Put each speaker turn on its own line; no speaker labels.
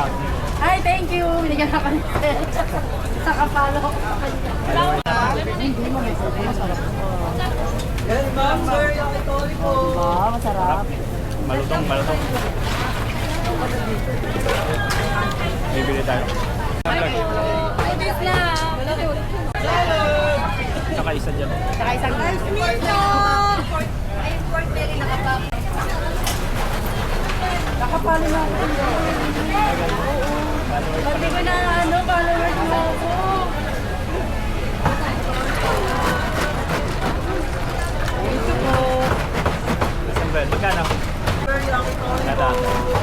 account niyo.
Ay, thank you. Binigyan ka pa ni Sir. Nakapalo ko pa kanya. Hindi mo may sabi. Masarap.
Yan, ma'am, sir. Yakitoli po.
Diba? Masarap.
Malutong, malutong. Bibili tayo.
Ay, this na.
Saka isa dyan.
Saka isang nice meal nyo. Ay, pork belly nakapalo. Nakapalo na ako. Pati ko na followers mo ako.
Isang bread. Magkano?
Sir, yakitoli
Kada.
po.